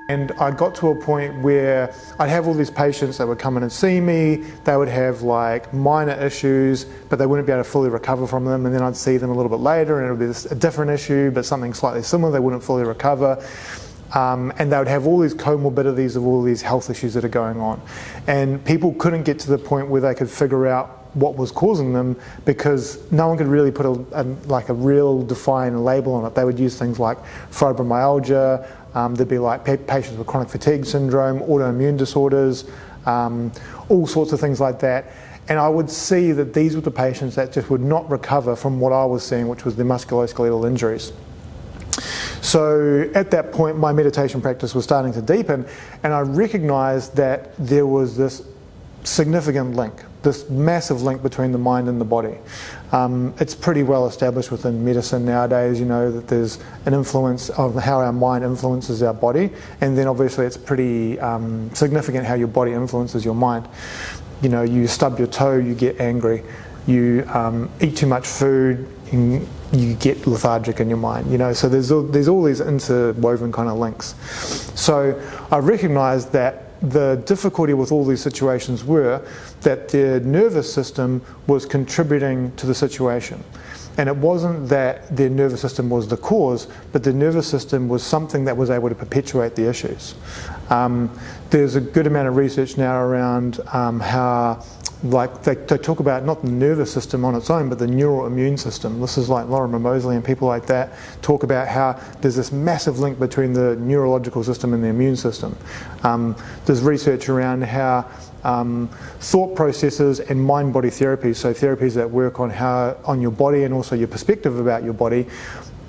And I got to a point where I'd have all these patients that would come in and see me. They would have like minor issues, but they wouldn't be able to fully recover from them. And then I'd see them a little bit later and it would be a different issue, but something slightly similar. They wouldn't fully recover. And they would have all these comorbidities of all these health issues that are going on. And people couldn't get to the point where they could figure out what was causing them because no one could really put a real defined label on it. They would use things like fibromyalgia. There'd be like patients with chronic fatigue syndrome, autoimmune disorders, all sorts of things like that. And I would see that these were the patients that just would not recover from what I was seeing, which was the musculoskeletal injuries. So at that point, my meditation practice was starting to deepen, and I recognized that there was this significant link, this massive link between the mind and the body. It's pretty well established within medicine nowadays, you know, that there's an influence of how our mind influences our body, and then obviously it's pretty significant how your body influences your mind. You know, you stub your toe, you get angry. You eat too much food, you get lethargic in your mind, you know, so there's all these interwoven kind of links. So I recognized that the difficulty with all these situations were that their nervous system was contributing to the situation. And it wasn't that their nervous system was the cause, but the nervous system was something that was able to perpetuate the issues. There's a good amount of research now around how, like, they talk about not the nervous system on its own, but the neural immune system. This is like Lorimer Moseley and people like that talk about how there's this massive link between the neurological system and the immune system. There's research around how thought processes and mind-body therapies, so therapies that work on your body and also your perspective about your body,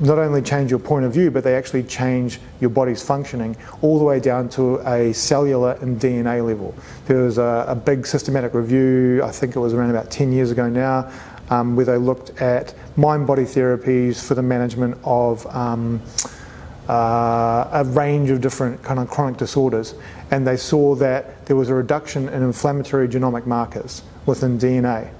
not only change your point of view, but they actually change your body's functioning all the way down to a cellular and DNA level. There was a big systematic review, I think it was around about 10 years ago now, where they looked at mind-body therapies for the management of a range of different kind of chronic disorders. And they saw that there was a reduction in inflammatory genomic markers within DNA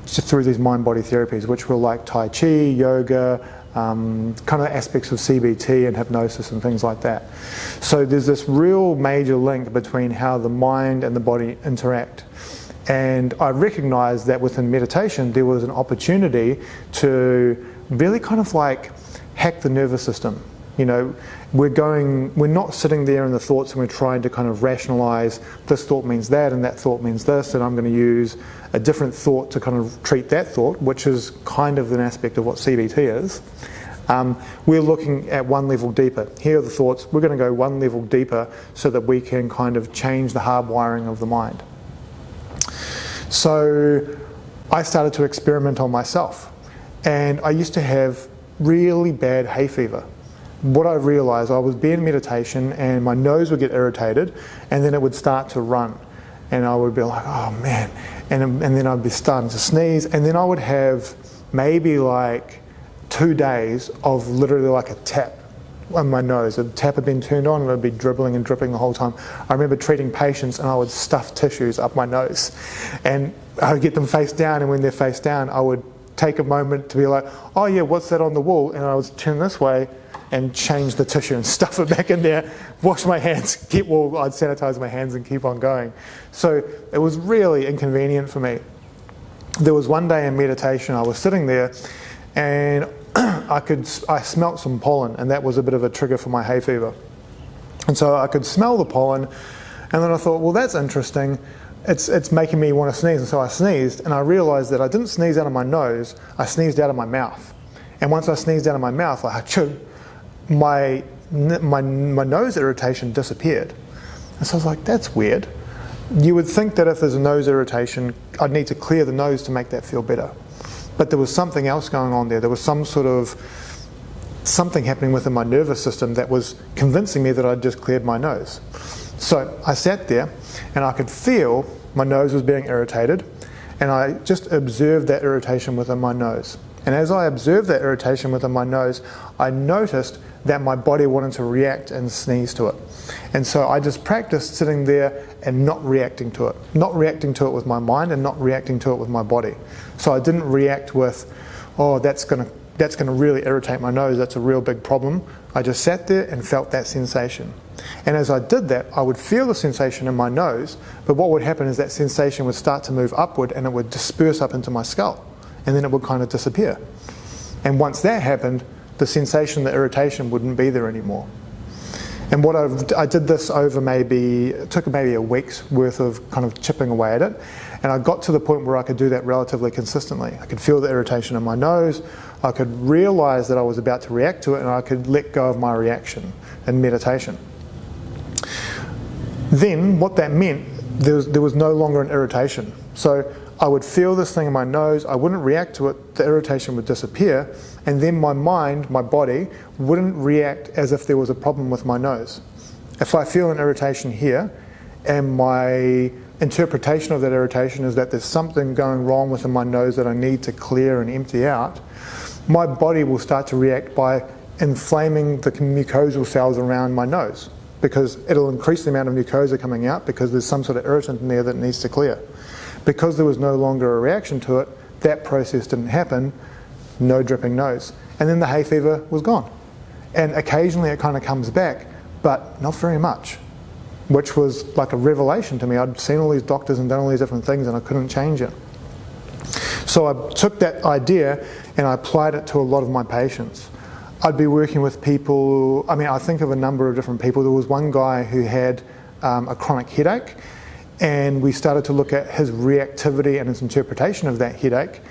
just through these mind-body therapies, which were like Tai Chi, yoga, kind of aspects of CBT and hypnosis and things like that. So there's this real major link between how the mind and the body interact. And I recognized that within meditation there was an opportunity to really kind of like hack the nervous system. You know, we're not sitting there in the thoughts and we're trying to kind of rationalize this thought means that and that thought means this, and I'm going to use a different thought to kind of treat that thought, which is kind of an aspect of what CBT is. We're looking at one level deeper. Here are the thoughts. We're going to go one level deeper so that we can kind of change the hardwiring of the mind. So I started to experiment on myself, and I used to have really bad hay fever. What I realized, I was being meditation and my nose would get irritated and then it would start to run. And I would be like, oh man. And then I'd be starting to sneeze. And then I would have maybe like 2 days of literally like a tap on my nose. The tap had been turned on and it would be dribbling and dripping the whole time. I remember treating patients and I would stuff tissues up my nose. And I would get them face down, and when they're face down, I would take a moment to be like, oh yeah, what's that on the wall? And I would turn this way and change the tissue and stuff it back in there, wash my hands, I'd sanitize my hands and keep on going. So it was really inconvenient for me. There was one day in meditation, I was sitting there and I smelt some pollen, and that was a bit of a trigger for my hay fever. And so I could smell the pollen, and then I thought, well, that's interesting. It's making me want to sneeze. And so I sneezed, and I realized that I didn't sneeze out of my nose, I sneezed out of my mouth. And once I sneezed out of my mouth, I chewed. My nose irritation disappeared. And so I was like, that's weird. You would think that if there's a nose irritation, I'd need to clear the nose to make that feel better. But there was something else going on there. There was something happening within my nervous system that was convincing me that I'd just cleared my nose. So I sat there and I could feel my nose was being irritated, and I just observed that irritation within my nose. And as I observed that irritation within my nose, I noticed that my body wanted to react and sneeze to it. And so I just practiced sitting there and not reacting to it. Not reacting to it with my mind and not reacting to it with my body. So I didn't react with, oh, that's going to that's going to really irritate my nose, that's a real big problem. I just sat there and felt that sensation. And as I did that, I would feel the sensation in my nose, but what would happen is that sensation would start to move upward and it would disperse up into my skull, and then it would kind of disappear. And once that happened, the sensation, the irritation wouldn't be there anymore. And what I did this over it took maybe a week's worth of kind of chipping away at it. And I got to the point where I could do that relatively consistently. I could feel the irritation in my nose, I could realize that I was about to react to it, and I could let go of my reaction in meditation. Then what that meant, there was no longer an irritation. So I would feel this thing in my nose, I wouldn't react to it, the irritation would disappear, and then my mind, my body, wouldn't react as if there was a problem with my nose. If I feel an irritation here, and my interpretation of that irritation is that there's something going wrong within my nose that I need to clear and empty out, my body will start to react by inflaming the mucosal cells around my nose, because it'll increase the amount of mucosa coming out because there's some sort of irritant in there that needs to clear. Because there was no longer a reaction to it, that process didn't happen, no dripping nose. And then the hay fever was gone. And occasionally it kind of comes back, but not very much, which was like a revelation to me. I'd seen all these doctors and done all these different things and I couldn't change it. So I took that idea and I applied it to a lot of my patients. I'd be working with people, I think of a number of different people. There was one guy who had a chronic headache, and we started to look at his reactivity and his interpretation of that headache.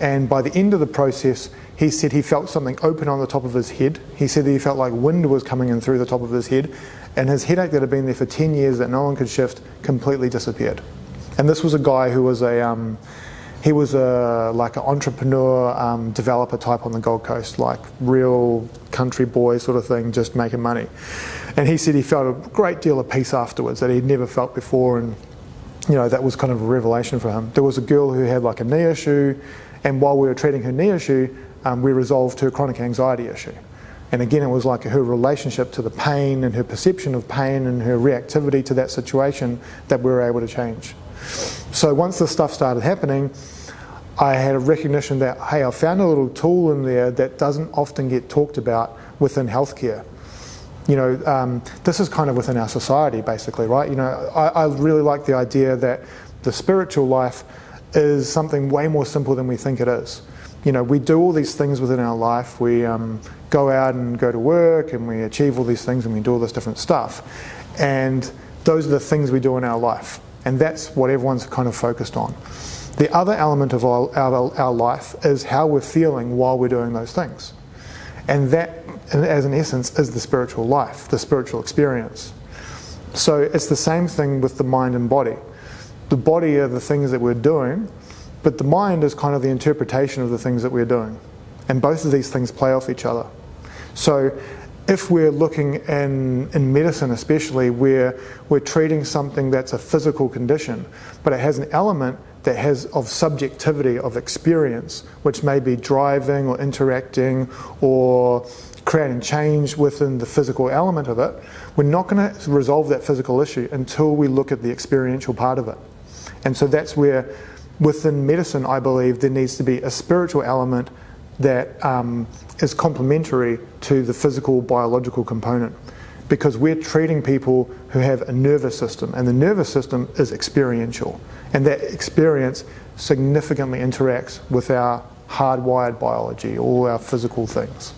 And by the end of the process, he said he felt something open on the top of his head. He said that he felt like wind was coming in through the top of his head, and his headache that had been there for 10 years that no one could shift completely disappeared. And this was a guy who was like an entrepreneur, developer type on the Gold Coast, like real country boy sort of thing, just making money. And he said he felt a great deal of peace afterwards that he'd never felt before, and that was kind of a revelation for him. There was a girl who had like a knee issue, and while we were treating her knee issue, we resolved her chronic anxiety issue. And again, it was like her relationship to the pain and her perception of pain and her reactivity to that situation that we were able to change. So once this stuff started happening, I had a recognition that, hey, I found a little tool in there that doesn't often get talked about within healthcare. This is kind of within our society, basically, right? I really like the idea that the spiritual life is something way more simple than we think it is. We do all these things within our life. We go out and go to work, and we achieve all these things, and we do all this different stuff. And those are the things we do in our life. And that's what everyone's kind of focused on. The other element of our life is how we're feeling while we're doing those things. And that, as an essence, is the spiritual life, the spiritual experience. So it's the same thing with the mind and body. The body are the things that we're doing, but the mind is kind of the interpretation of the things that we're doing. And both of these things play off each other. So if we're looking in medicine especially, where we're treating something that's a physical condition, but it has an element that has of subjectivity, of experience, which may be driving or interacting or creating change within the physical element of it, we're not going to resolve that physical issue until we look at the experiential part of it. And so that's where, within medicine, I believe there needs to be a spiritual element that is complementary to the physical, biological component. Because we're treating people who have a nervous system, and the nervous system is experiential. And that experience significantly interacts with our hardwired biology, all our physical things.